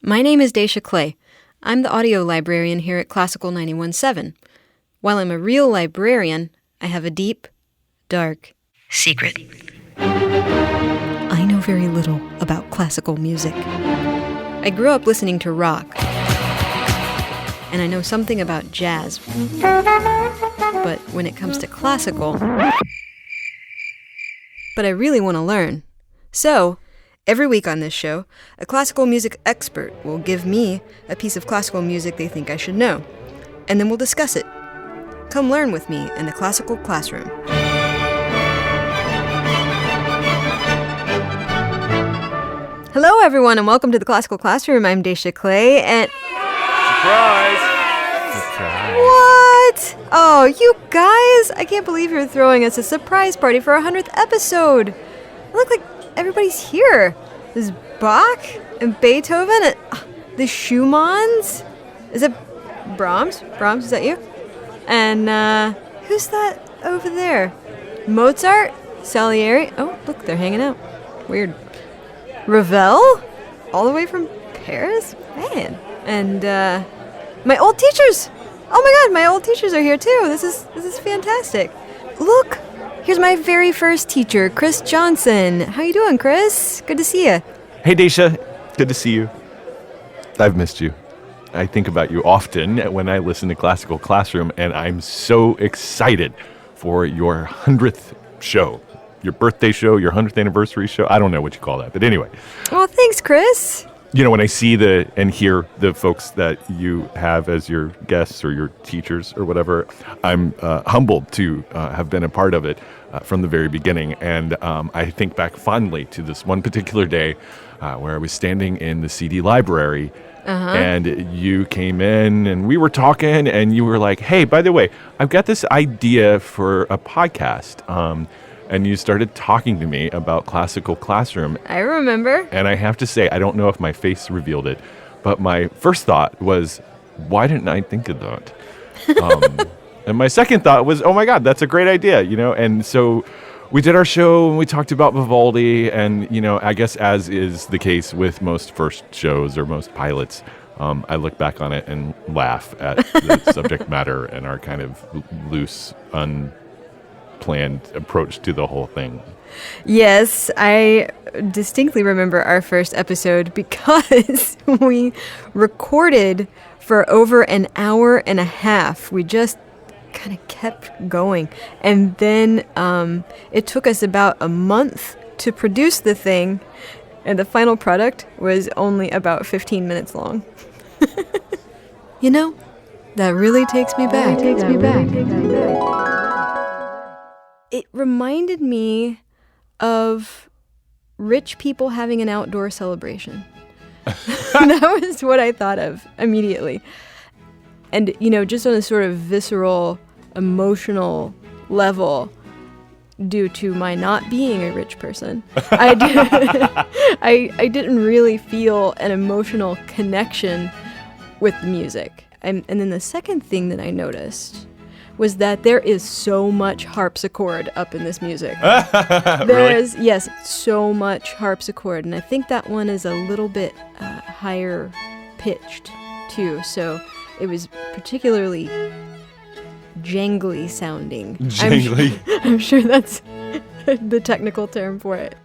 My name is Dacia Clay. I'm the audio librarian here at Classical 91.7. While I'm a real librarian, I have a deep, dark secret. I know very little about classical music. I grew up listening to rock, and I know something about jazz. But when it comes to classical, but I really want to learn. So, every week on this show, a classical music expert will give me a piece of classical music they think I should know, and then we'll discuss it. Come learn with me in the classical classroom. Hello, everyone, and welcome to the classical classroom. I'm Dacia Clay, and... Surprise! What? Oh, you guys! I can't believe you're throwing us a surprise party for our 100th episode. It looks like everybody's here. There's Bach and Beethoven and the Schumanns. Is it Brahms? Brahms, is that you? And who's that over there? Mozart? Salieri? Oh, look, they're hanging out. Weird. Ravel? All the way from Paris? Man. And my old teachers! Oh my god, my old teachers are here too. This is fantastic. Look! Here's my very first teacher, Chris Johnson. How you doing, Chris? Good to see you. Hey, Dacia. Good to see you. I've missed you. I think about you often when I listen to Classical Classroom, and I'm so excited for your 100th show. Your birthday show, your 100th anniversary show. I don't know what you call that, but anyway. Well, thanks, Chris. You know, when I see and hear the folks that you have as your guests or your teachers or whatever, I'm humbled to have been a part of it from the very beginning. And I think back fondly to this one particular day where I was standing in the CD library and you came in and we were talking and you were like, hey, by the way, I've got this idea for a podcast. And you started talking to me about Classical Classroom. I remember. And I have to say, I don't know if my face revealed it, but my first thought was, why didn't I think of that? And my second thought was, oh my God, that's a great idea, you know? And so we did our show and we talked about Vivaldi and, you know, I guess as is the case with most first shows or most pilots, I look back on it and laugh at the subject matter and our kind of loose, planned approach to the whole thing. Yes, I distinctly remember our first episode because we recorded for over an hour and a half. We just kind of kept going. And then it took us about a month to produce the thing, and the final product was only about 15 minutes long. You know, that really takes me back. It reminded me of rich people having an outdoor celebration. That was what I thought of immediately. And, you know, just on a sort of visceral, emotional level, due to my not being a rich person, I didn't really feel an emotional connection with the music. And then the second thing that I noticed was that there is so much harpsichord up in this music. There is, yes, so much harpsichord, and I think that one is a little bit higher pitched too, so it was particularly jangly sounding. Jangly? I'm sure that's the technical term for it.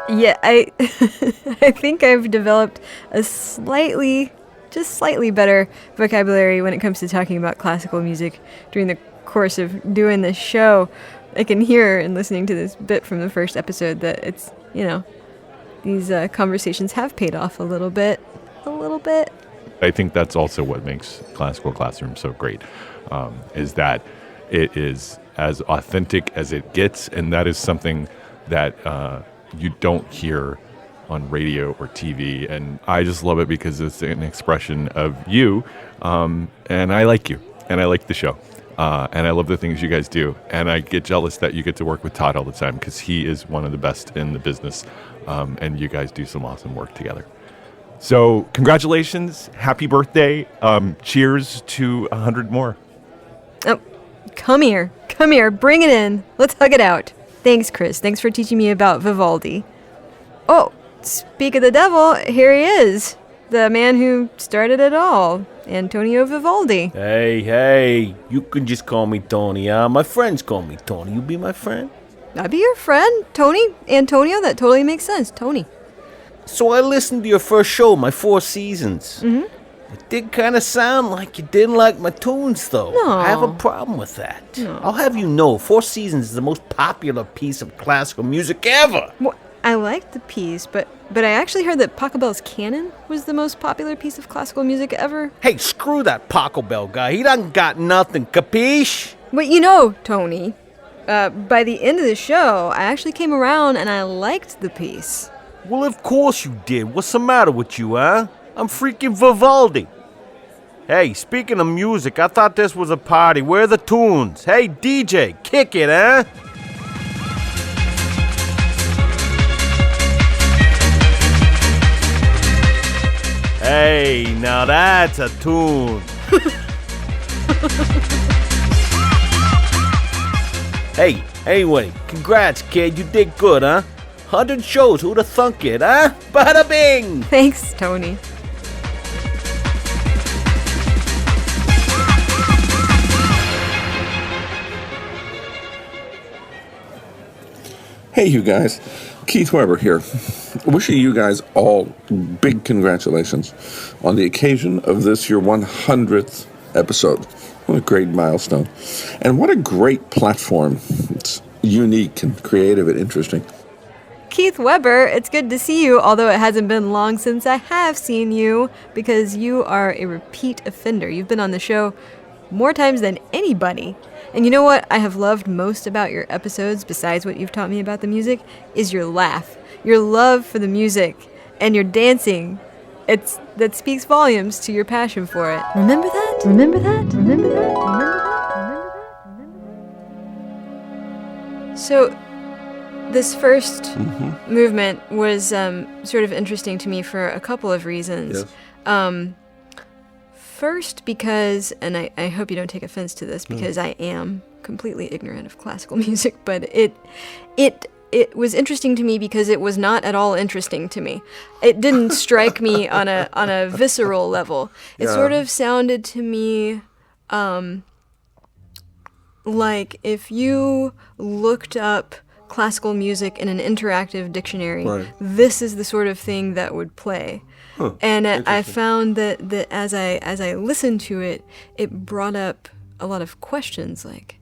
Yeah, I think I've developed a slightly better vocabulary when it comes to talking about classical music during the course of doing this show. I can hear in listening to this bit from the first episode that it's, you know, these conversations have paid off a little bit. I think that's also what makes Classical Classroom so great, is that it is as authentic as it gets, and that is something that you don't hear on radio or TV, and I just love it because it's an expression of you, and I like you, and I like the show, and I love the things you guys do, and I get jealous that you get to work with Todd all the time because he is one of the best in the business, and you guys do some awesome work together. So congratulations, happy birthday, cheers to 100 more. Oh, Come here, bring it in. Let's hug it out. Thanks, Chris. Thanks for teaching me about Vivaldi. Oh, speak of the devil, here he is. The man who started it all, Antonio Vivaldi. Hey, you can just call me Tony. My friends call me Tony. You be my friend? I'd be your friend, Tony. Antonio, that totally makes sense, Tony. So I listened to your first show, my Four Seasons. Mm-hmm. It did kind of sound like you didn't like my tunes, though. No. I have a problem with that. No. I'll have you know, Four Seasons is the most popular piece of classical music ever. Well, I liked the piece, but I actually heard that Pachelbel's Canon was the most popular piece of classical music ever. Hey, screw that Pachelbel guy. He done got nothing, capiche? But you know, Tony, by the end of the show, I actually came around and I liked the piece. Well, of course you did. What's the matter with you, huh? I'm freaking Vivaldi. Hey, speaking of music, I thought this was a party. Where are the tunes? Hey, DJ, kick it, huh? Hey, now that's a tune. Hey, anyway, congrats, kid. You did good, huh? 100 shows, who'da thunk it, huh? Bada bing! Thanks, Tony. Hey, you guys. Keith Weber here. Wishing you guys all big congratulations on the occasion of this, your 100th episode. What a great milestone. And what a great platform. It's unique and creative and interesting. Keith Weber, it's good to see you, although it hasn't been long since I have seen you, because you are a repeat offender. You've been on the show more times than anybody. And you know what I have loved most about your episodes, besides what you've taught me about the music, is your laugh, your love for the music, and your dancing. That speaks volumes to your passion for it. Remember that? Remember that? Remember that? Remember that? Remember that? So, this first movement was sort of interesting to me for a couple of reasons. Yes. First, because, and I hope you don't take offense to this, because I am completely ignorant of classical music, but it was interesting to me because it was not at all interesting to me. It didn't strike me on a visceral level. It sort of sounded to me like if you looked up classical music in an interactive dictionary, this is the sort of thing that would play. And I found that as I listened to it, it brought up a lot of questions like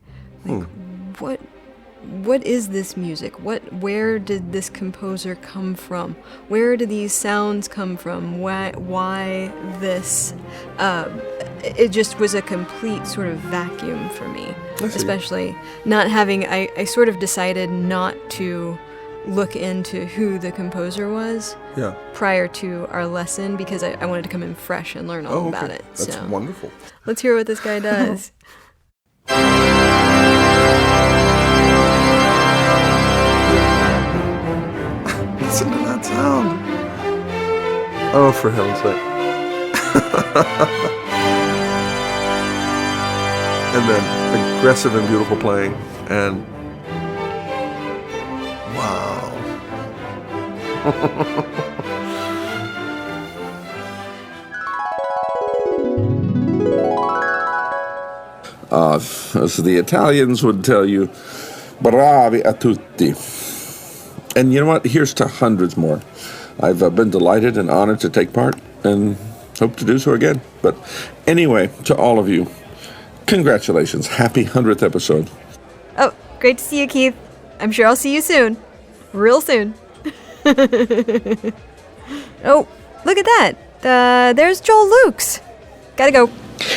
what is this music? Where did this composer come from? Where do these sounds come from? Why this? It just was a complete sort of vacuum for me, especially not having. I sort of decided not to look into who the composer was prior to our lesson because I wanted to come in fresh and learn all about it. That's wonderful. Let's hear what this guy does. Listen to that sound. Oh, for heaven's sake. And then aggressive and beautiful playing. And wow. As the Italians would tell you, bravi a tutti. And you know what? Here's to hundreds more. I've been delighted and honored to take part and hope to do so again. But anyway, to all of you, congratulations. Happy 100th episode. Oh, great to see you, Keith. I'm sure I'll see you soon. Real soon. Oh, look at that. There's Joel Lukes. Gotta go.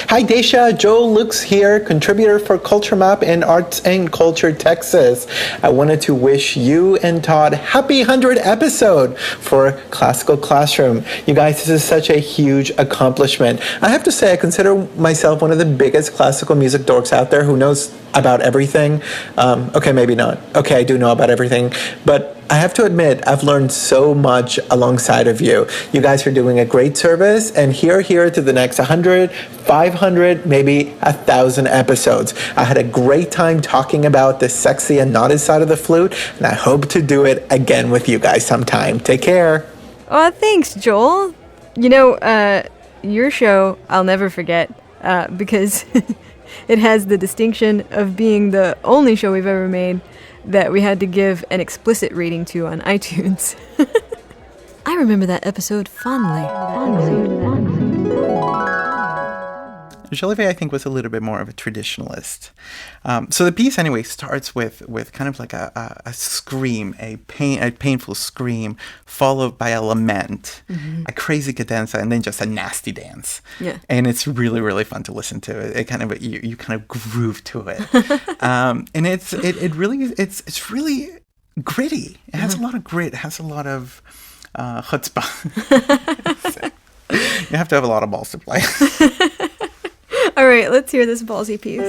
Hi Dacia, Joel Lukes here, contributor for Culture Map in Arts and Culture, Texas. I wanted to wish you and Todd happy 100th episode for Classical Classroom. You guys, this is such a huge accomplishment. I have to say, I consider myself one of the biggest classical music dorks out there who knows about everything. Okay, maybe not. Okay, I do know about everything, but I have to admit, I've learned so much alongside of you. You guys are doing a great service, and here to the next 100, 500, 500, maybe 1,000 episodes. I had a great time talking about the sexy and knotted side of the flute, and I hope to do it again with you guys sometime. Take care. Oh, thanks, Joel. You know, your show I'll never forget because it has the distinction of being the only show we've ever made that we had to give an explicit rating to on iTunes. I remember that episode fondly. Jolivet, I think, was a little bit more of a traditionalist. So the piece, anyway, starts with kind of like a scream, a painful scream, followed by a lament, a crazy cadenza, and then just a nasty dance. Yeah. And it's really, really fun to listen to. It kind of you kind of groove to it, and it's really gritty. It has a lot of grit. It has a lot of chutzpah. So, you have to have a lot of balls to play. All right, let's hear this ballsy piece.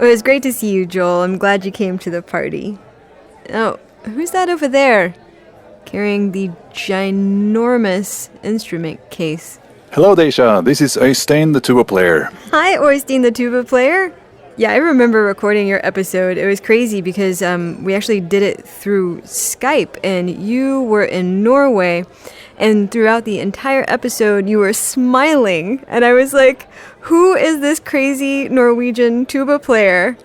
It was great to see you, Joel. I'm glad you came to the party. Oh, who's that over there? Carrying the ginormous instrument case. Hello, Dacia. This is R.S.D, the tuba player. Hi, R.S.D, the tuba player. Yeah, I remember recording your episode. It was crazy because we actually did it through Skype, and you were in Norway, and throughout the entire episode, you were smiling. And I was like, who is this crazy Norwegian tuba player?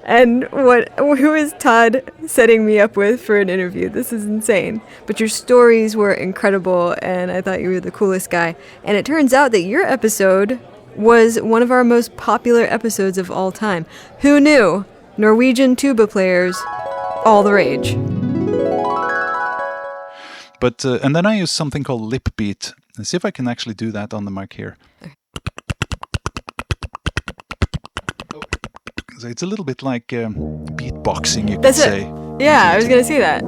And who is Todd setting me up with for an interview? This is insane. But your stories were incredible, and I thought you were the coolest guy. And it turns out that your episode was one of our most popular episodes of all time. Who knew? Norwegian tuba players, all the rage. But and then I use something called lip beat. Let's see if I can actually do that on the mic here. So it's a little bit like beatboxing, you could say. Yeah, I was going to say that.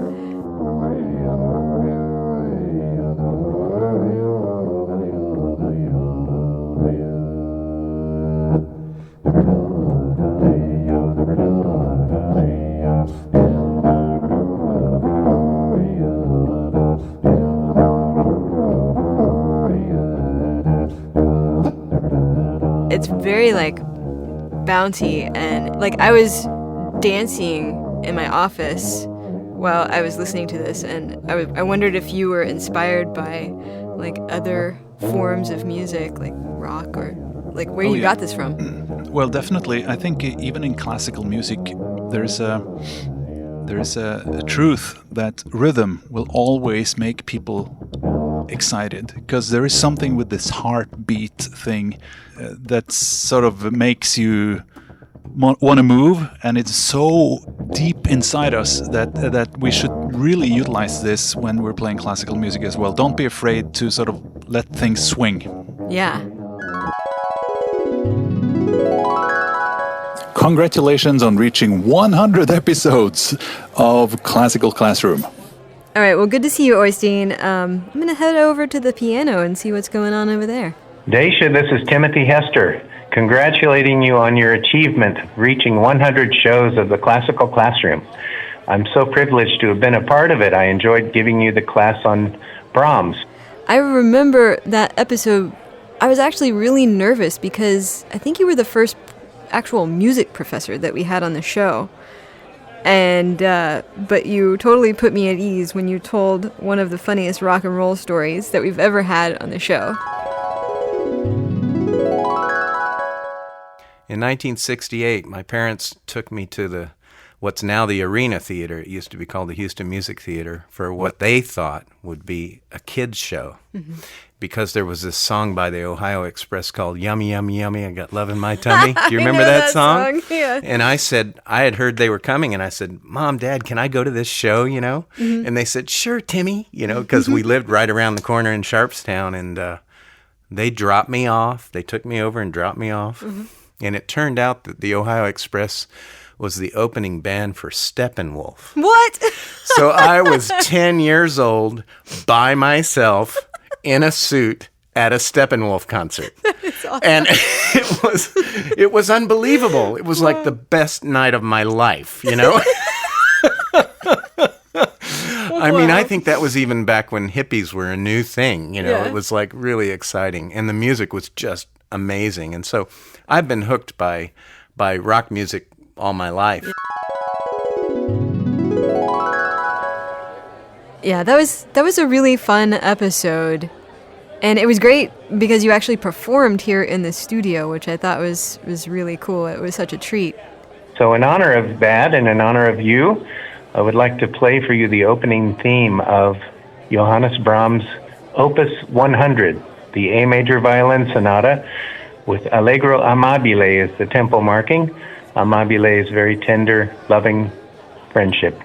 It's very like bouncy, and like I was dancing in my office while I was listening to this, and I wondered if you were inspired by like other forms of music, like rock, or like where you got this from. Well, definitely. I think even in classical music, there is a truth that rhythm will always make people excited, because there is something with this heartbeat thing that sort of makes you want to move, and it's so deep inside us that we should really utilize this when we're playing classical music as well. Don't be afraid to sort of let things swing. Yeah. Congratulations on reaching 100 episodes of Classical Classroom. All right, well, good to see you, Oystein. I'm going to head over to the piano and see what's going on over there. Dacia, this is Timothy Hester, congratulating you on your achievement, reaching 100 shows of the Classical Classroom. I'm so privileged to have been a part of it. I enjoyed giving you the class on Brahms. I remember that episode. I was actually really nervous because I think you were the first actual music professor that we had on the show. And but you totally put me at ease when you told one of the funniest rock and roll stories that we've ever had on the show. In 1968, my parents took me to what's now the Arena Theater. It used to be called the Houston Music Theater, for what they thought would be a kids' show. Mm-hmm. Because there was this song by the Ohio Express called Yummy, Yummy, Yummy, I Got Love in My Tummy. Do you remember that song? Yeah. And I said, I had heard they were coming, and I said, Mom, Dad, can I go to this show, you know? Mm-hmm. And they said, sure, Timmy, you know, because we lived right around the corner in Sharpstown, and they dropped me off. They took me over and dropped me off. Mm-hmm. And it turned out that the Ohio Express was the opening band for Steppenwolf. What? So I was 10 years old by myself in a suit at a Steppenwolf concert. Awesome. And it was unbelievable. It was like the best night of my life, you know? I mean, I think that was even back when hippies were a new thing, you know? Yeah. It was like really exciting. And the music was just amazing. And so I've been hooked by rock music all my life. Yeah, that was a really fun episode. And it was great because you actually performed here in the studio, which I thought was really cool. It was such a treat. So in honor of that and in honor of you, I would like to play for you the opening theme of Johannes Brahms' Opus 100, the A major violin sonata, with Allegro amabile as the tempo marking. Amabile is very tender, loving friendship.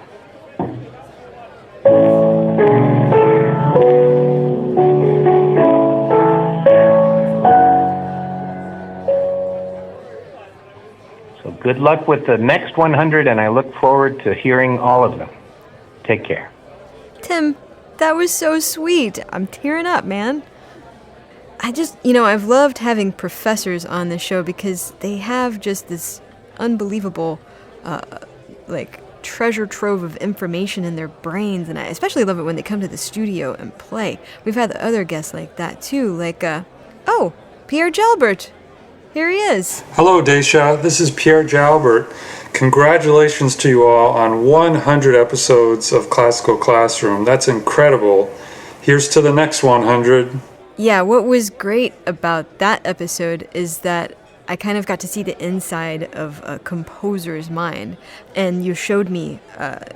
So good luck with the next 100, and I look forward to hearing all of them. Take care. Tim, that was so sweet. I'm tearing up, man. I've loved having professors on the show because they have just this unbelievable, treasure trove of information in their brains, and I especially love it when they come to the studio and play. We've had other guests like that too, Pierre Jalbert. Here he is. Hello, Dacia. This is Pierre Jalbert. Congratulations to you all on 100 episodes of Classical Classroom. That's incredible. Here's to the next 100. Yeah, what was great about that episode is that I kind of got to see the inside of a composer's mind, and you showed me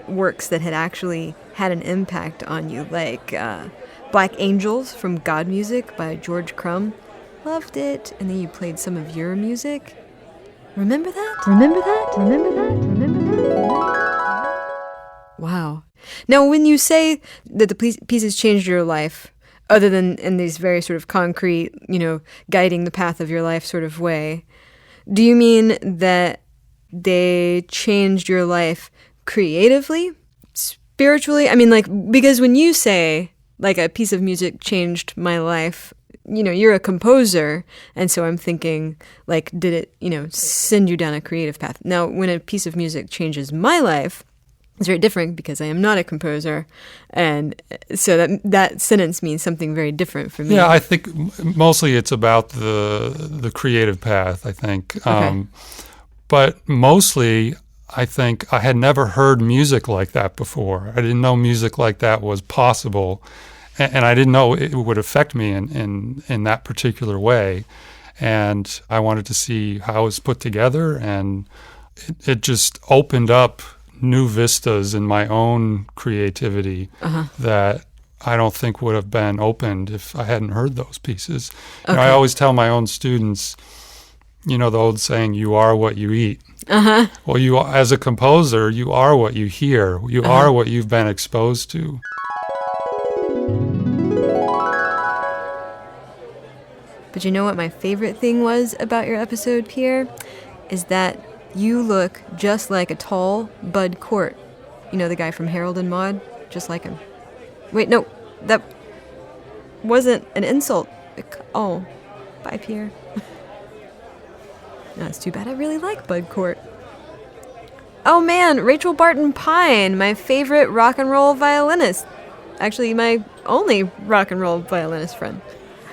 works that had actually had an impact on you, like Black Angels from God Music by George Crumb. Loved it. And then you played some of your music. Remember that? Remember that? Remember that? Remember that? Wow. Now, when you say that the pieces changed your life, other than in these very sort of concrete, guiding the path of your life sort of way, do you mean that they changed your life creatively, spiritually? I mean, because when you say, a piece of music changed my life, you're a composer, and so I'm thinking, did it, send you down a creative path? Now, when a piece of music changes my life, it's very different because I am not a composer, and so that sentence means something very different for me. Yeah, I think mostly it's about the creative path, I think. Okay. But mostly, I think I had never heard music like that before. I didn't know music like that was possible. And I didn't know it would affect me in that particular way. And I wanted to see how it was put together, and it just opened up new vistas in my own creativity that I don't think would have been opened if I hadn't heard those pieces. Okay. I always tell my own students, the old saying, you are what you eat. Well, you, as a composer, you are what you hear. You are what you've been exposed to. But you know what my favorite thing was about your episode, Pierre? Is that you look just like a tall Bud Cort. The guy from Harold and Maude? Just like him. Wait, no, that wasn't an insult. Oh, bye, Pierre. No, it's too bad. I really like Bud Cort. Oh man, Rachel Barton Pine, my favorite rock and roll violinist. Actually, my only rock and roll violinist friend.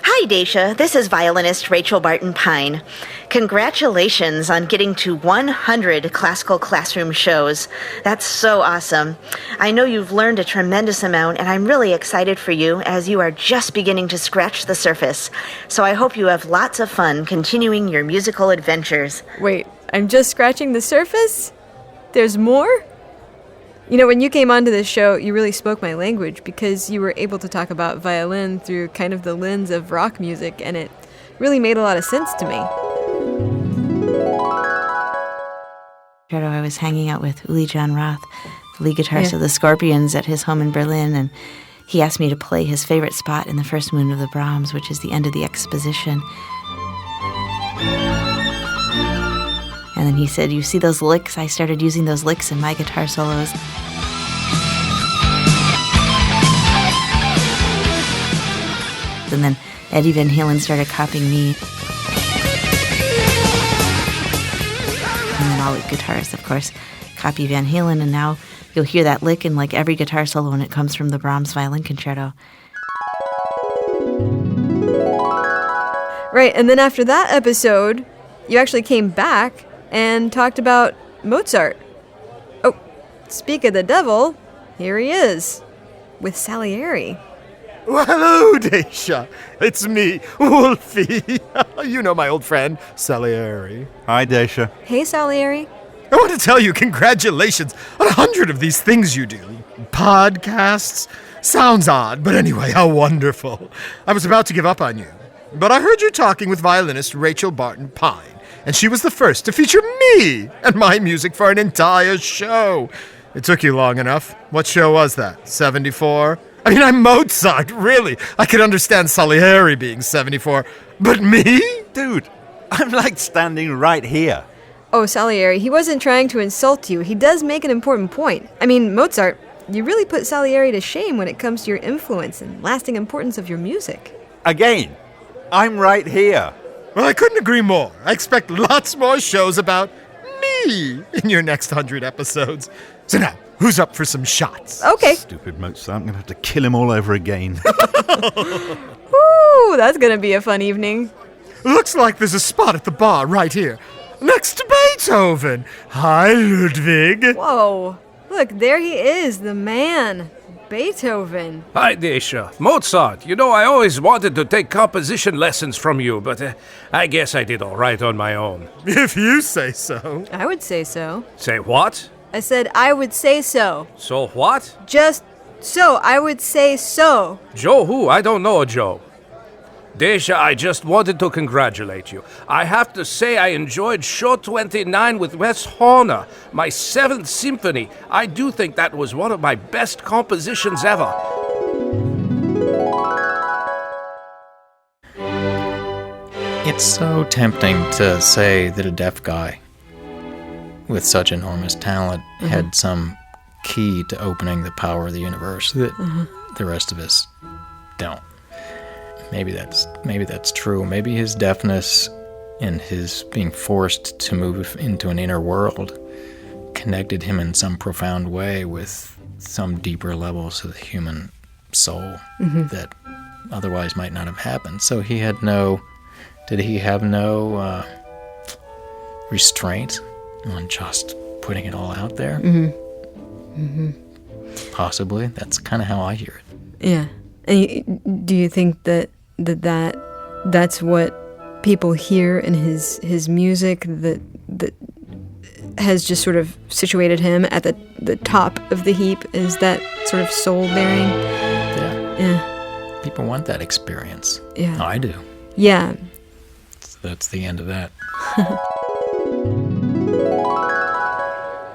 Hi, Dacia. This is violinist Rachel Barton Pine. Congratulations on getting to 100 Classical Classroom shows. That's so awesome. I know you've learned a tremendous amount, and I'm really excited for you as you are just beginning to scratch the surface. So I hope you have lots of fun continuing your musical adventures. Wait, I'm just scratching the surface? There's more? When you came onto this show, you really spoke my language because you were able to talk about violin through kind of the lens of rock music, and it really made a lot of sense to me. I was hanging out with Uli John Roth, the lead guitarist of the Scorpions, at his home in Berlin, and he asked me to play his favorite spot in the first movement of the Brahms, which is the end of the exposition. And then he said, you see those licks? I started using those licks in my guitar solos. And then Eddie Van Halen started copying me. And then all the guitarists, of course, copy Van Halen, and now you'll hear that lick in like every guitar solo when it comes from the Brahms Violin Concerto. Right, and then after that episode, you actually came back and talked about Mozart. Oh, speak of the devil, here he is, with Salieri. Well, hello, Dacia. It's me, Wolfie. You know my old friend, Salieri. Hi, Dacia. Hey, Salieri. I want to tell you congratulations on 100 of these things you do. Podcasts. Sounds odd, but anyway, how wonderful. I was about to give up on you, but I heard you talking with violinist Rachel Barton Pine, and she was the first to feature me and my music for an entire show. It took you long enough. What show was that? 74? I mean, I'm Mozart, really. I could understand Salieri being 74, but me? Dude, I'm like standing right here. Oh, Salieri, he wasn't trying to insult you. He does make an important point. I mean, Mozart, you really put Salieri to shame when it comes to your influence and lasting importance of your music. Again, I'm right here. Well, I couldn't agree more. I expect lots more shows about me in your next 100 episodes. So now, who's up for some shots? Okay. Stupid Mozart, I'm going to have to kill him all over again. Ooh, that's gonna be a fun evening. Looks like there's a spot at the bar right here, next to Beethoven. Hi, Ludwig. Whoa, look, there he is, the man, Beethoven. Hi, Dacia. Mozart. You know, I always wanted to take composition lessons from you, but I guess I did all right on my own. If you say so. I would say so. Say what? I said I would say so. So what? Just so, I would say so. Joe who? I don't know a Joe. Dacia, I just wanted to congratulate you. I have to say I enjoyed Show 29 with Wes Horner, my 7th symphony. I do think that was one of my best compositions ever. It's so tempting to say that a deaf guy with such enormous talent had some key to opening the power of the universe that the rest of us don't. Maybe that's true. Maybe his deafness and his being forced to move into an inner world connected him in some profound way with some deeper levels of the human soul that otherwise might not have happened. So he had no restraint on just putting it all out there? Possibly. That's kind of how I hear it. Yeah. And do you think that's what people hear in his music that has just sort of situated him at the top of the heap? Is that sort of soul-bearing? Yeah. People want that experience. Yeah. I do. Yeah. So that's the end of that.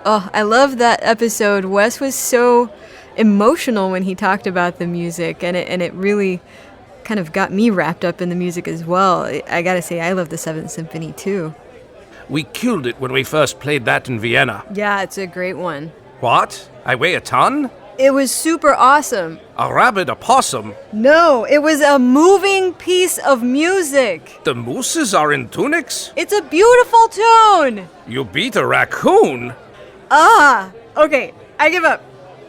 Oh, I love that episode. Wes was so emotional when he talked about the music, and it really kind of got me wrapped up in the music as well. I gotta say, I love the 7th Symphony too. We killed it when we first played that in Vienna. Yeah, it's a great one. What? I weigh a ton? It was super awesome. A rabbit, a possum? No, it was a moving piece of music. The mooses are in tunics? It's a beautiful tune. You beat a raccoon? Okay, I give up.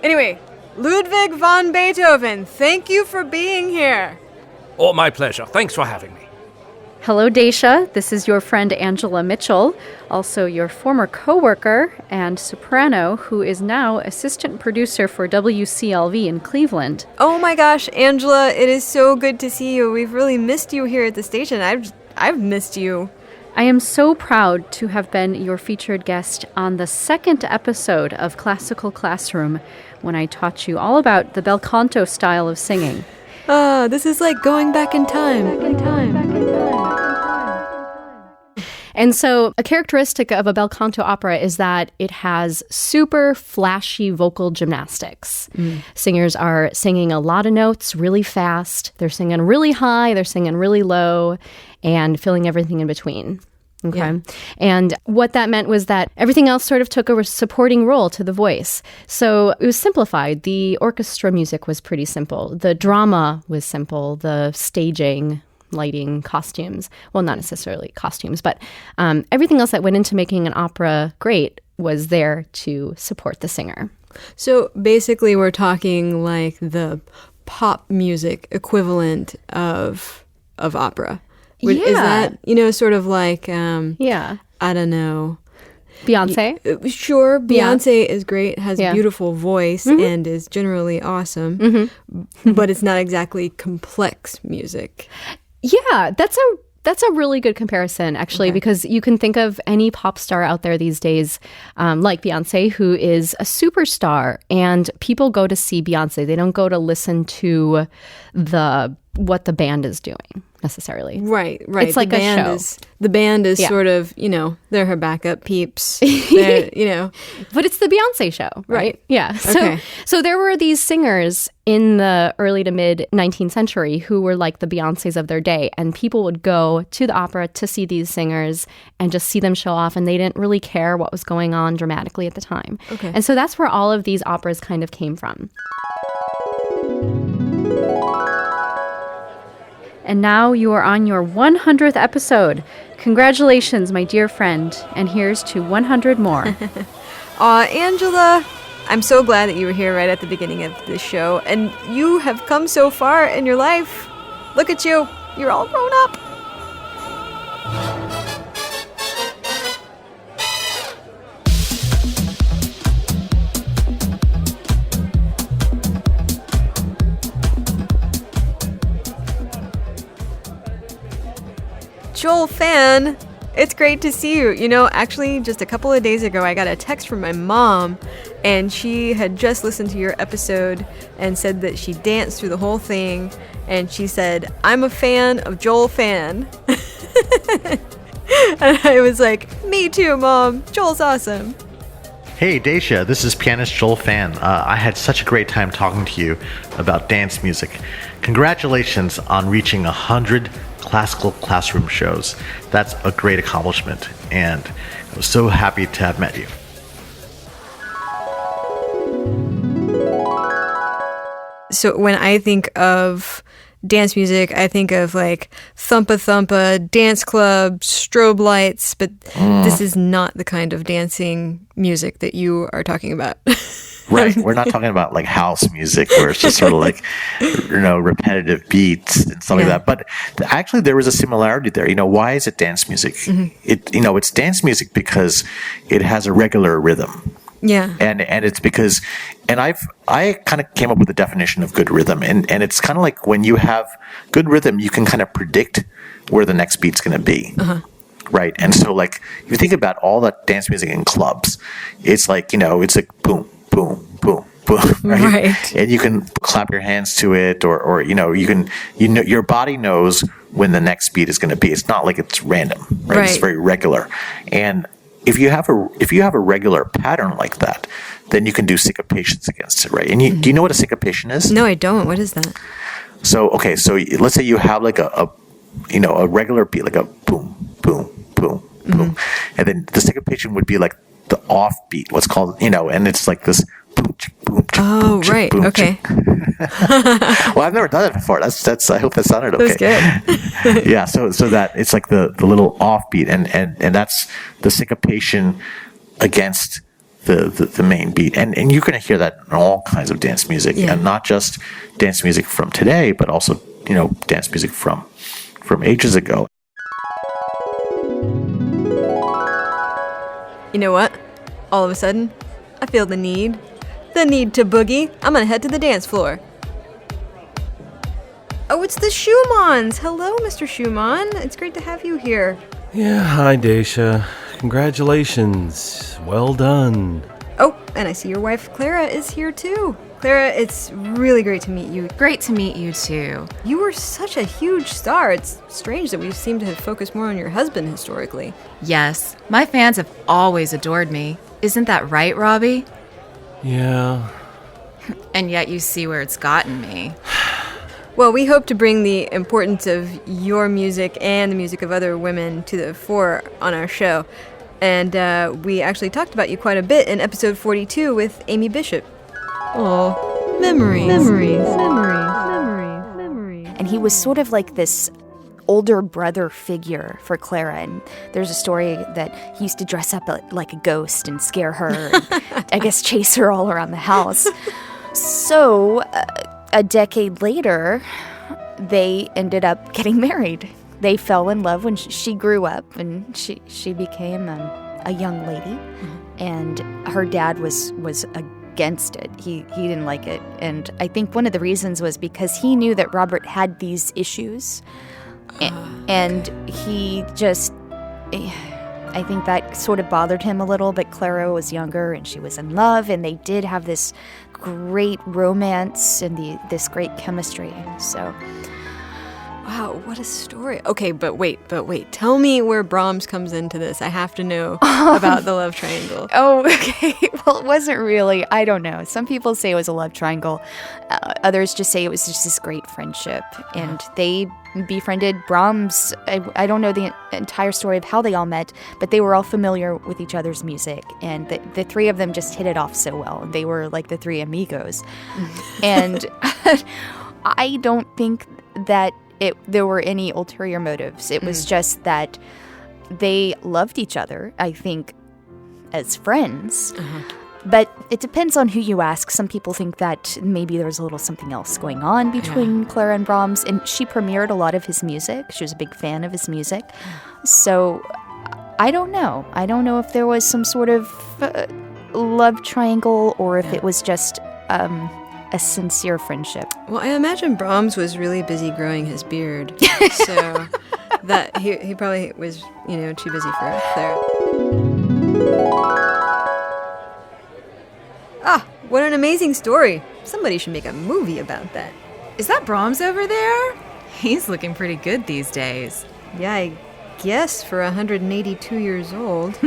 Anyway, Ludwig von Beethoven, thank you for being here. Oh, my pleasure. Thanks for having me. Hello, Dacia. This is your friend Angela Mitchell, also your former coworker and soprano, who is now assistant producer for WCLV in Cleveland. Oh my gosh, Angela, it is so good to see you. We've really missed you here at the station. I've missed you. I am so proud to have been your featured guest on the 2nd episode of Classical Classroom, when I taught you all about the bel canto style of singing. This is like going back in time. And so a characteristic of a bel canto opera is that it has super flashy vocal gymnastics. Singers are singing a lot of notes really fast. They're singing really high, they're singing really low, and filling everything in between. Okay. Yeah. And what that meant was that everything else sort of took a supporting role to the voice. So it was simplified. The orchestra music was pretty simple. The drama was simple. The staging lighting, costumes. Well, not necessarily costumes, but everything else that went into making an opera great was there to support the singer. So basically we're talking like the pop music equivalent of opera. Is that, sort of like, I don't know. Beyonce? Sure, Beyonce is great, has a beautiful voice, and is generally awesome, but it's not exactly complex music. Yeah, that's a really good comparison, actually, because you can think of any pop star out there these days, like Beyonce, who is a superstar, and people go to see Beyonce. They don't go to listen to what the band is doing necessarily. Right. It's like a show. The band is sort of, they're her backup peeps. But it's the Beyonce show, right? Yeah. So there were these singers in the early to mid 19th century who were like the Beyoncés of their day, and people would go to the opera to see these singers and just see them show off, and they didn't really care what was going on dramatically at the time. Okay. And so that's where all of these operas kind of came from. And now you are on your 100th episode. Congratulations, my dear friend. And here's to 100 more. Angela, I'm so glad that you were here right at the beginning of this show. And you have come so far in your life. Look at you. You're all grown up. Joel fan, it's great to see you. Actually, just a couple of days ago, I got a text from my mom, and she had just listened to your episode and said that she danced through the whole thing, and she said, I'm a fan of Joel fan. And I was like, me too, Mom. Joel's awesome. Hey, Dacia, this is pianist Joel Fan. I had such a great time talking to you about dance music. Congratulations on reaching 100 classical classroom shows. That's a great accomplishment, and I was so happy to have met you. So when I think of dance music, I think of like thumpa thumpa, dance club, strobe lights, but this is not the kind of dancing music that you are talking about. Right. We're not talking about like house music where it's just sort of like, repetitive beats and stuff like that. But actually there was a similarity there. Why is it dance music? It's dance music because it has a regular rhythm. Yeah. And it's because, and I kind of came up with a definition of good rhythm. And it's kind of like when you have good rhythm, you can kind of predict where the next beat's going to be. Right. And so like, if you think about all that dance music in clubs, it's like, it's like boom, boom, boom, boom, right? And you can clap your hands to it, or your body knows when the next beat is going to be. It's not like it's random, right? It's very regular. And if you have a regular pattern like that, then you can do syncopations against it, right? And do you know what a syncopation is? No, I don't. What is that? So let's say you have like a regular beat, like a boom, boom, boom, boom, and then the syncopation would be like the offbeat, what's called, and it's like this boom, boom, oh, boom, right, boom, okay. Well, I've never done it before. That's. I hope that sounded okay. That was good. Yeah, so that it's like the little offbeat, and that's the syncopation against the main beat, and you're going to hear that in all kinds of dance music, and not just dance music from today, but also dance music from ages ago. You know what? All of a sudden, I feel the need to boogie. I'm gonna head to the dance floor. Oh, it's the Schumanns. Hello, Mr. Schumann. It's great to have you here. Yeah, hi, Dacia. Congratulations. Well done. Oh, and I see your wife, Clara, is here too. Clara, it's really great to meet you. Great to meet you too. You were such a huge star. It's strange that we seem to have focused more on your husband historically. Yes, my fans have always adored me. Isn't that right, Robbie? Yeah. And yet you see where it's gotten me. Well, we hope to bring the importance of your music and the music of other women to the fore on our show. And we actually talked about you quite a bit in episode 42 with Amy Bishop. Oh, memories. And he was sort of like this older brother figure for Clara. And there's a story that he used to dress up like a ghost and scare her, and I guess chase her all around the house. So a decade later, they ended up getting married. They fell in love when she grew up, and she became a young lady, and her dad was against it. He didn't like it, and I think one of the reasons was because he knew that Robert had these issues, and he just, I think that sort of bothered him a little. But Clara was younger, and she was in love, and they did have this great romance and this great chemistry. So. Wow, what a story. Okay, but wait. Tell me where Brahms comes into this. I have to know about the love triangle. Oh, okay. Well, it wasn't really. I don't know. Some people say it was a love triangle. Others just say it was just this great friendship. And they befriended Brahms. I don't know the entire story of how they all met, but they were all familiar with each other's music. And the three of them just hit it off so well. They were like the three amigos. And I don't think that there were any ulterior motives. It was just that they loved each other, I think, as friends. But it depends on who you ask. Some people think that maybe there was a little something else going on between Clara and Brahms. And she premiered a lot of his music. She was a big fan of his music. So I don't know. I don't know if there was some sort of love triangle or if it was just a sincere friendship. Well, I imagine Brahms was really busy growing his beard, so that he probably was, too busy for Clara. Ah, what an amazing story. Somebody should make a movie about that. Is that Brahms over there? He's looking pretty good these days. Yeah, I guess for 182 years old.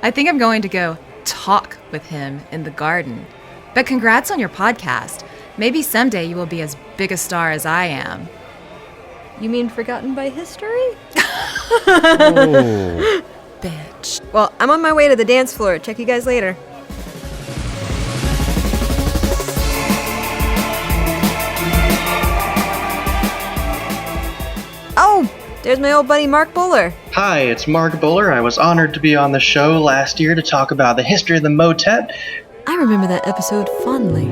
I think I'm going to go talk with him in the garden. But congrats on your podcast. Maybe someday you will be as big a star as I am. You mean forgotten by history? Oh. Bitch. Well, I'm on my way to the dance floor. Check you guys later. Oh, there's my old buddy Mark Buller. Hi, it's Mark Buller. I was honored to be on the show last year to talk about the history of the motet. I remember that episode fondly.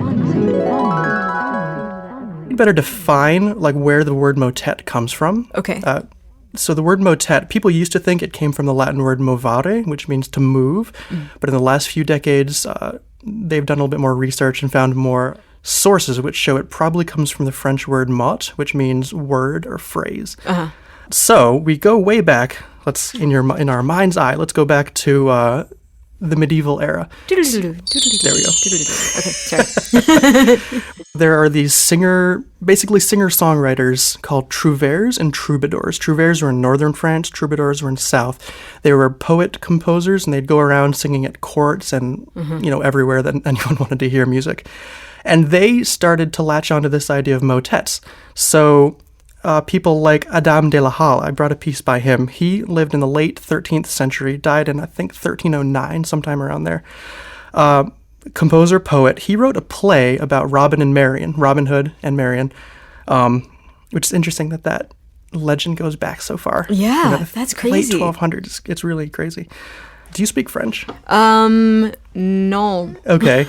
You better define where the word motet comes from. Okay. So the word motet, people used to think it came from the Latin word movare, which means to move. But in the last few decades, they've done a little bit more research and found more sources which show it probably comes from the French word mot, which means word or phrase. So we go way back. In our mind's eye, let's go back to the medieval era. There we go. Okay, sorry. There are these singer-songwriters called trouvères and troubadours. Trouvères were in northern France, troubadours were in south. They were poet-composers, and they'd go around singing at courts and, everywhere that anyone wanted to hear music. And they started to latch onto this idea of motets. So people like Adam de la Halle, I brought a piece by him. He lived in the late 13th century, died in, I think, 1309, sometime around there. Composer, poet. He wrote a play about Robin Hood and Marian, which is interesting that legend goes back so far. Yeah, that's crazy. Late 1200s. It's really crazy. Do you speak French? No. Okay.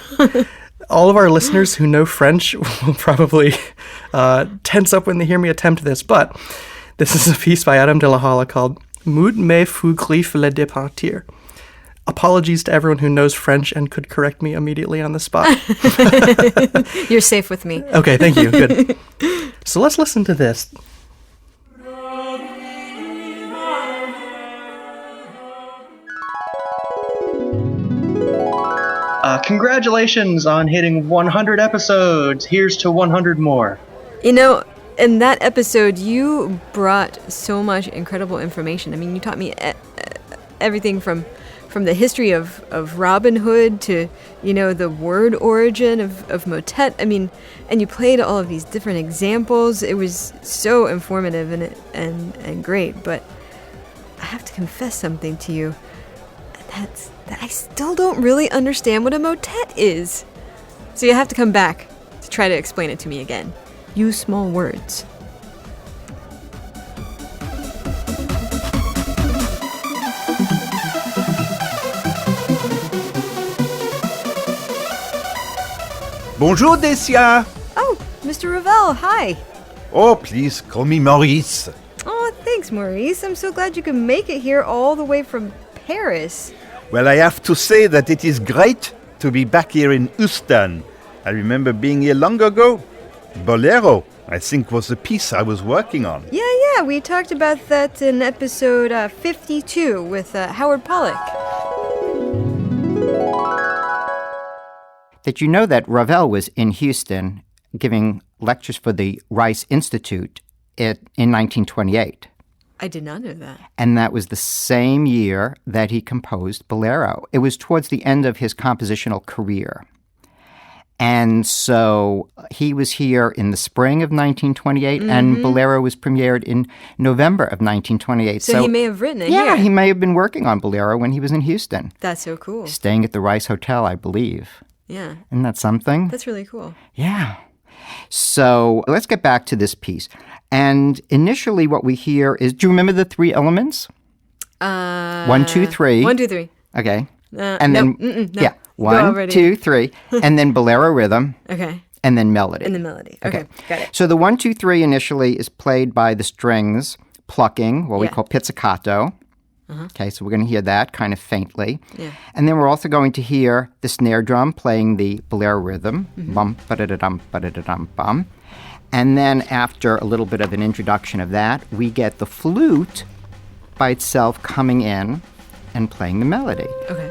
All of our listeners who know French will probably tense up when they hear me attempt this, but this is a piece by Adam de la Halle called Mout me fut griffe le départir. Apologies to everyone who knows French and could correct me immediately on the spot. You're safe with me. Okay, thank you. Good. So let's listen to this. Congratulations on hitting 100 episodes. Here's to 100 more. In that episode, you brought so much incredible information. I mean, you taught me everything from the history of Robin Hood to, the word origin of motet. I mean, and you played all of these different examples. It was so informative and great. But I have to confess something to you. That I still don't really understand what a motet is. So you have to come back to try to explain it to me again. Use small words. Bonjour, Dacia. Oh, Mr. Ravel, hi. Oh, please call me Maurice. Oh, thanks, Maurice. I'm so glad you could make it here all the way from Paris. Well, I have to say that it is great to be back here in Houston. I remember being here long ago. Bolero, I think, was the piece I was working on. Yeah, we talked about that in episode 52 with Howard Pollack. Did you know that Ravel was in Houston giving lectures for the Rice Institute in 1928? I did not know that. And that was the same year that he composed Bolero. It was towards the end of his compositional career. And so he was here in the spring of 1928, and Bolero was premiered in November of 1928. So he may have written it here. Yeah, he may have been working on Bolero when he was in Houston. That's so cool. Staying at the Rice Hotel, I believe. Yeah. Isn't that something? That's really cool. Yeah. So let's get back to this piece. And initially what we hear is, do you remember the three elements? 1, 2, 3. 1, 2, 3. Okay. And then, no. yeah, 1, 2, 3. And then bolero rhythm. Okay. And then melody. And the melody. Okay. Got it. So the 1, 2, 3 initially is played by the strings plucking, what we call pizzicato. Okay, so we're going to hear that kind of faintly. Yeah. And then we're also going to hear the snare drum playing the bolero rhythm. Bum, ba-da-da-dum, ba-da-da-dum, bum. And then after a little bit of an introduction of that, we get the flute by itself coming in and playing the melody. Okay.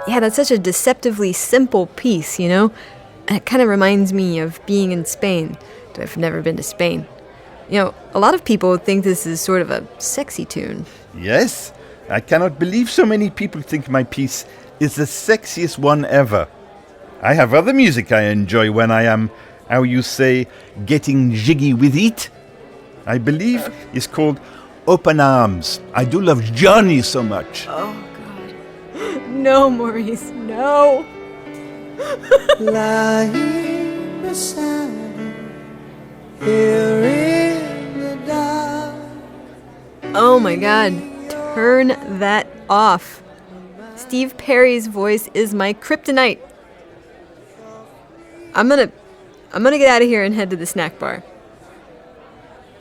Yeah, that's such a deceptively simple piece, you know? And it kind of reminds me of being in Spain. I've never been to Spain. You know, a lot of people think this is sort of a sexy tune. Yes, I cannot believe so many people think my piece is the sexiest one ever. I have other music I enjoy when I am, how you say, getting jiggy with it. I believe it's called Open Arms. I do love Johnny so much. Oh, God. No, Maurice, no. Lying beside her, here in the dark. Oh my God, turn that off. Steve Perry's voice is my kryptonite. I'm gonna get out of here and head to the snack bar.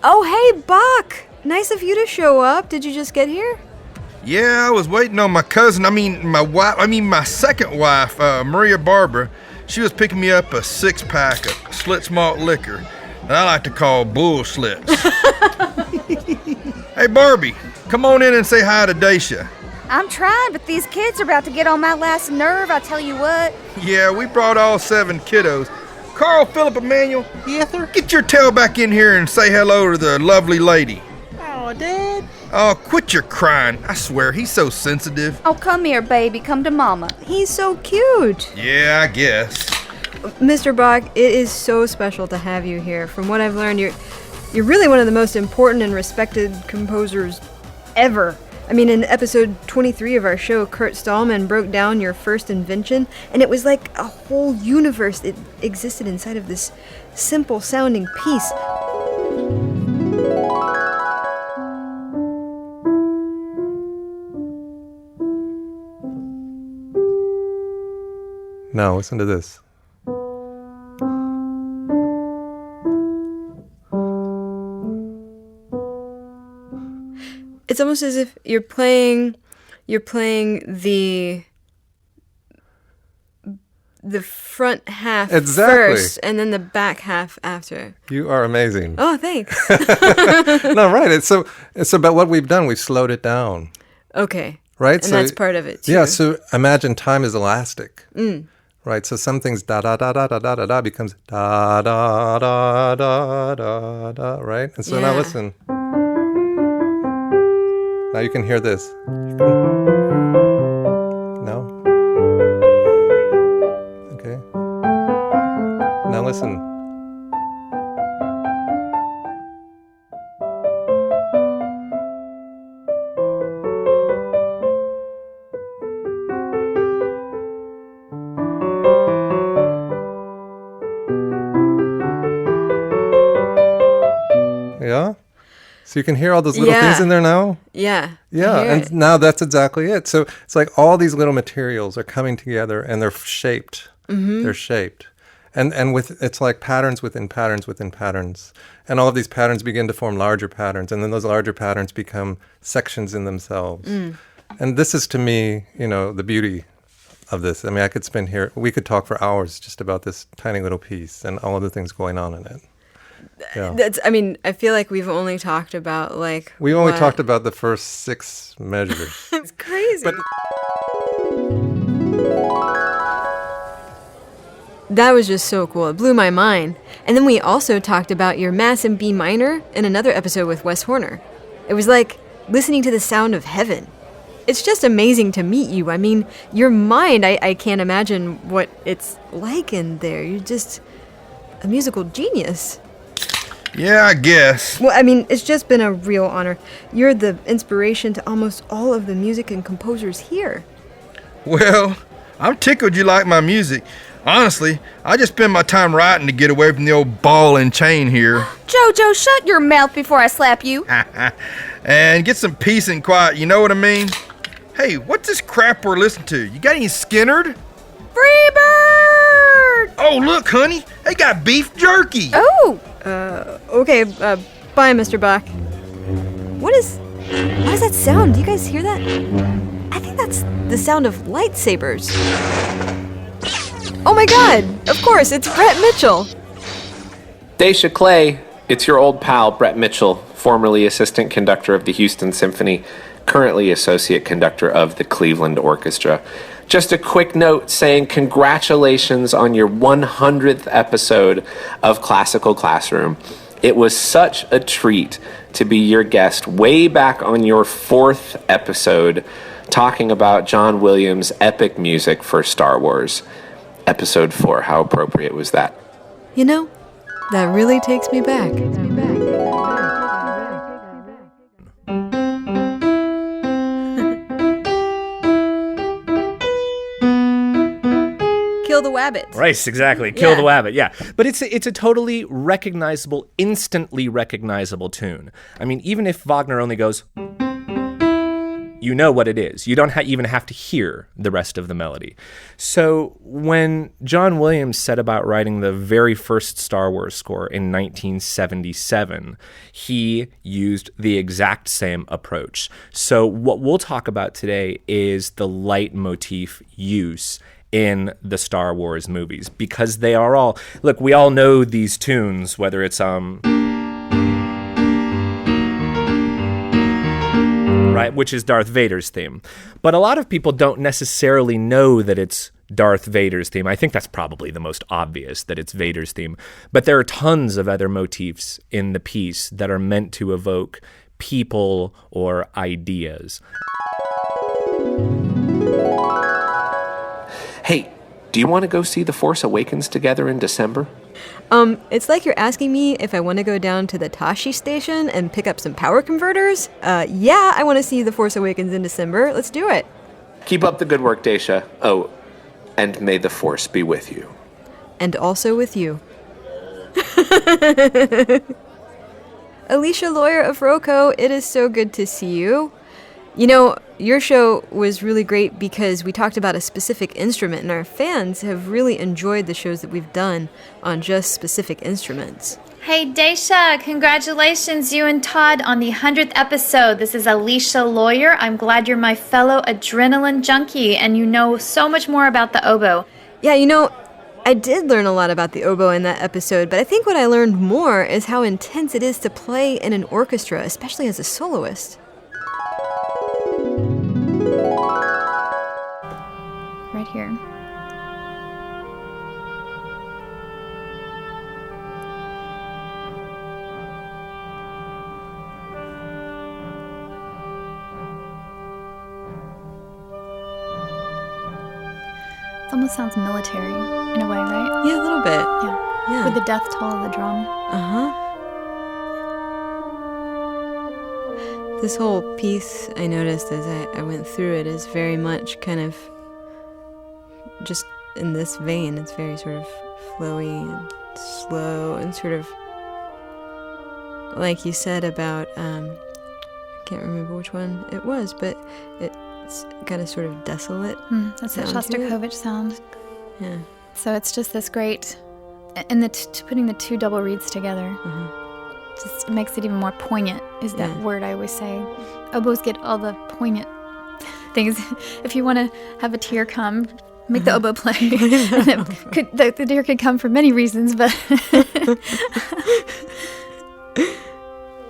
Oh, hey, Bach! Nice of you to show up. Did you just get here? Yeah, I was waiting on my cousin. My second wife, Maria Barbara. She was picking me up a 6-pack of Schlitz malt liquor that I like to call bull Schlitz. Hey, Barbie, come on in and say hi to Dacia. I'm trying, but these kids are about to get on my last nerve, I tell you what. Yeah, we brought all 7 kiddos. Carl, Philip, Emmanuel, get your tail back in here and say hello to the lovely lady. Oh, Dad. Oh, quit your crying. I swear, he's so sensitive. Oh, come here, baby. Come to Mama. He's so cute. Yeah, I guess. Mr. Bach, it is so special to have you here. From what I've learned, you're really one of the most important and respected composers ever. I mean, in episode 23 of our show, Kurt Stallman broke down your first invention, and it was like a whole universe that existed inside of this simple-sounding piece. Now, listen to this. It's almost as if you're playing the front half first and then the back half after. You are amazing. Oh, thanks. No, right. It's about what we've done. We've slowed it down. Okay. Right? And that's part of it, too. Yeah, so imagine time is elastic. Mm. Right? So some things da-da-da-da-da-da-da becomes da-da-da-da-da-da, right? And so now listen. Now you can hear this. No? Okay. Now listen. So you can hear all those little things in there now? Yeah. Yeah, and now that's exactly it. So it's like all these little materials are coming together and they're shaped. Mm-hmm. They're shaped. And with it's like patterns within patterns within patterns. And all of these patterns begin to form larger patterns, and then those larger patterns become sections in themselves. Mm. And this is, to me, the beauty of this. I mean, we could talk for hours just about this tiny little piece and all of the things going on in it. Yeah. I feel like we've only talked about we only talked about the first 6 measures. It's crazy. That was just so cool. It blew my mind. And then we also talked about your Mass in B minor in another episode with Wes Horner. It was like listening to the sound of heaven. It's just amazing to meet you. I mean, your mind, I can't imagine what it's like in there. You're just a musical genius. Yeah, I guess. Well, I mean, it's just been a real honor. You're the inspiration to almost all of the music and composers here. Well, I'm tickled you like my music. Honestly, I just spend my time writing to get away from the old ball and chain here. Jojo, shut your mouth before I slap you. And get some peace and quiet, you know what I mean? Hey, what's this crap we're listening to? You got any Skinnerd? Freebird! Oh, look, honey, they got beef jerky. Oh! Okay, bye, Mr. Bach. What is that sound? Do you guys hear that? I think that's the sound of lightsabers. Oh my god! Of course, it's Brett Mitchell! Dacia Clay, it's your old pal, Brett Mitchell, formerly assistant conductor of the Houston Symphony, currently associate conductor of the Cleveland Orchestra. Just a quick note saying congratulations on your 100th episode of Classical Classroom. It was such a treat to be your guest way back on your 4th episode, talking about John Williams' epic music for Star Wars. Episode 4, how appropriate was that? You know, that really takes me back. Kill the Wabbit. Right, exactly. Kill the Wabbit, yeah. But it's a totally recognizable, instantly recognizable tune. I mean, even if Wagner only goes, you know what it is. You don't even have to hear the rest of the melody. So when John Williams set about writing the very first Star Wars score in 1977, he used the exact same approach. So what we'll talk about today is the leitmotif use in the Star Wars movies, because they are all, look, we all know these tunes, whether it's right, which is Darth Vader's theme. But a lot of people don't necessarily know that it's Darth Vader's theme. I think that's probably the most obvious, that it's Vader's theme. But there are tons of other motifs in the piece that are meant to evoke people or ideas. Hey, do you want to go see The Force Awakens together in December? It's like you're asking me if I want to go down to the Tashi station and pick up some power converters. Yeah, I want to see The Force Awakens in December. Let's do it. Keep up the good work, Dacia. Oh, and may the Force be with you. And also with you. Alicia Lawyer of Roco, it is so good to see you. You know, your show was really great because we talked about a specific instrument, and our fans have really enjoyed the shows that we've done on just specific instruments. Hey, Dacia, congratulations, you and Todd, on the 100th episode. This is Alicia Lawyer. I'm glad you're my fellow adrenaline junkie, and you know so much more about the oboe. Yeah, you know, I did learn a lot about the oboe in that episode, but I think what I learned more is how intense it is to play in an orchestra, especially as a soloist. Right here. It almost sounds military in a way, right? Yeah, a little bit. Yeah. With the death toll of the drum. This whole piece, I noticed as I went through it, is very much kind of just in this vein. It's very sort of flowy and slow and sort of like you said about, I can't remember which one it was, but it's got a sort of desolate That's the sound to it. Shostakovich sound. Yeah. So it's just this great, and putting the two double reeds together just makes it even more poignant, is that word I always say. Oboes get all the poignant things. If you want to have a tear come, make the oboe play. And the tear could come for many reasons, but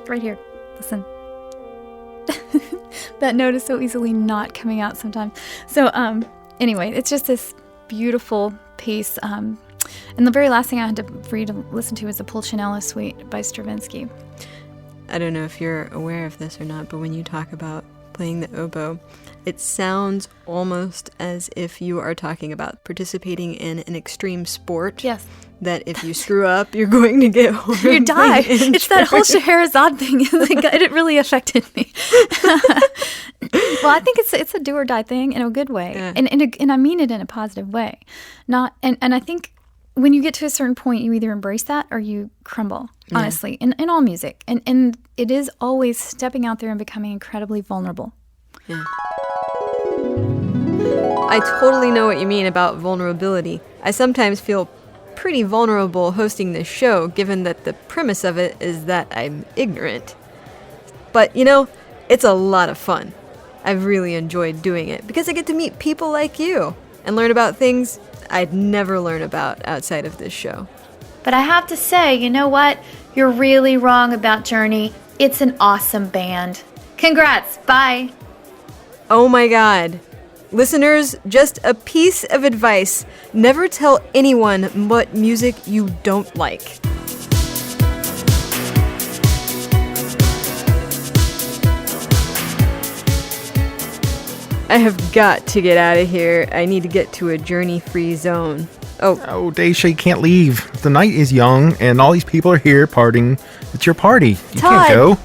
right here, listen. That note is so easily not coming out sometimes. So anyway, it's just this beautiful piece. And the very last thing I had for you to listen to was the Pulcinella Suite by Stravinsky. I don't know if you're aware of this or not, but when you talk about playing the oboe, it sounds almost as if you are talking about participating in an extreme sport. Yes. That if you screw up, you're going to get You die. It's that whole Scheherazade thing. It really affected me. Well, I think it's a do or die thing in a good way, and I mean it in a positive way. And I think when you get to a certain point, you either embrace that or you crumble. Honestly, in all music, and it is always stepping out there and becoming incredibly vulnerable. Yeah. I totally know what you mean about vulnerability. I sometimes feel pretty vulnerable hosting this show, given that the premise of it is that I'm ignorant. But, it's a lot of fun. I've really enjoyed doing it because I get to meet people like you and learn about things I'd never learn about outside of this show. But I have to say, you know what? You're really wrong about Journey. It's an awesome band. Congrats. Bye. Oh my God. Listeners, just a piece of advice. Never tell anyone what music you don't like. I have got to get out of here. I need to get to a journey-free zone. Oh, Dacia, you can't leave. The night is young, and all these people are here partying. It's your party. You Todd, can't go.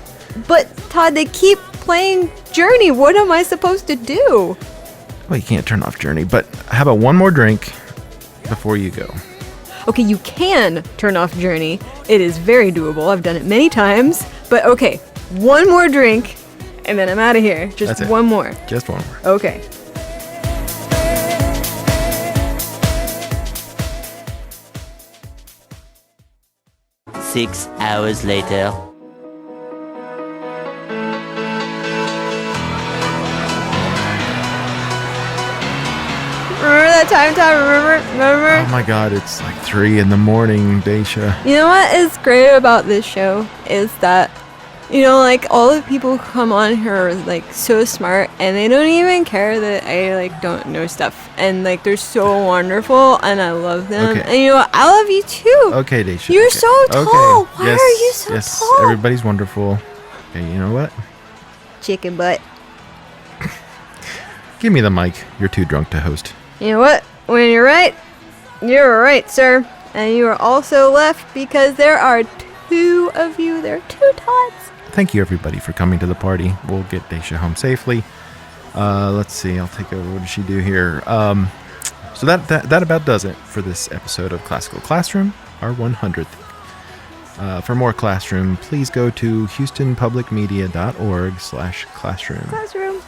But, Todd, they keep playing Journey. What am I supposed to do? Well, you can't turn off Journey, but how about one more drink before you go? Okay, you can turn off Journey. It is very doable. I've done it many times. But okay, one more drink, and then I'm out of here. Just one more. Just one more. Okay. Six hours later. Remember that time, Todd? Remember? Oh my God, it's like 3 a.m, Dacia. You know what is great about this show is that, all the people who come on here are, so smart, and they don't even care that I, don't know stuff. And, they're so wonderful, and I love them. Okay. And, I love you, too. Okay, Dacia. You're so tall. Okay. Why are you so yes, tall? everybody's wonderful. Okay, you know what? Chicken butt. Give me the mic. You're too drunk to host. You know what? When you're right, sir. And you are also left because there are 2 of you. There are 2 Todds. Thank you, everybody, for coming to the party. We'll get Dacia home safely. Let's see. I'll take over. What does she do here? So that about does it for this episode of Classical Classroom, our 100th. For more Classroom, please go to houstonpublicmedia.org/classroom.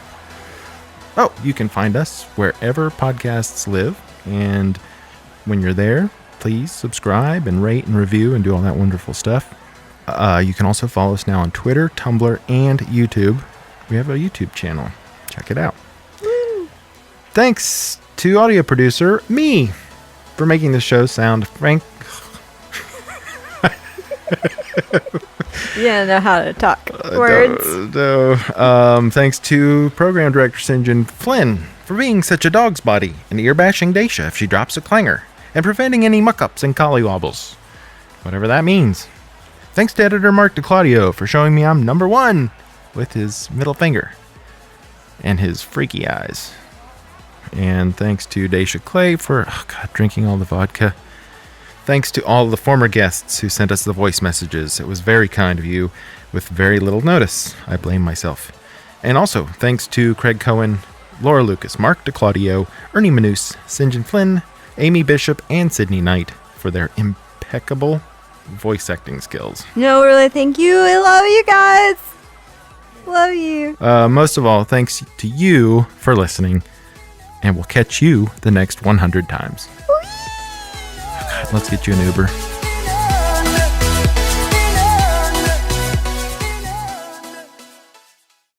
Oh, you can find us wherever podcasts live. And when you're there, please subscribe and rate and review and do all that wonderful stuff. You can also follow us now on Twitter, Tumblr, and YouTube. We have a YouTube channel. Check it out. Woo. Thanks to audio producer, me, for making the show sound frank. You don't know how to talk words. Thanks to program director St. John Flynn for being such a dog's body and ear-bashing Dacia if she drops a clanger, and preventing any muck-ups and collywobbles. Whatever that means. Thanks to editor Mark DiClaudio for showing me I'm number 1 with his middle finger and his freaky eyes. And thanks to Dacia Clay for drinking all the vodka. Thanks to all the former guests who sent us the voice messages. It was very kind of you with very little notice. I blame myself. And also, thanks to Craig Cohen, Laura Lucas, Mark DiClaudio, Ernie Manous, St. John Flynn, Amy Bishop, and Sydney Knight for their impeccable voice acting skills. No, really, thank you. I love you guys. Love you. Most of all, thanks to you for listening, and we'll catch you the next 100 times. Let's get you an Uber.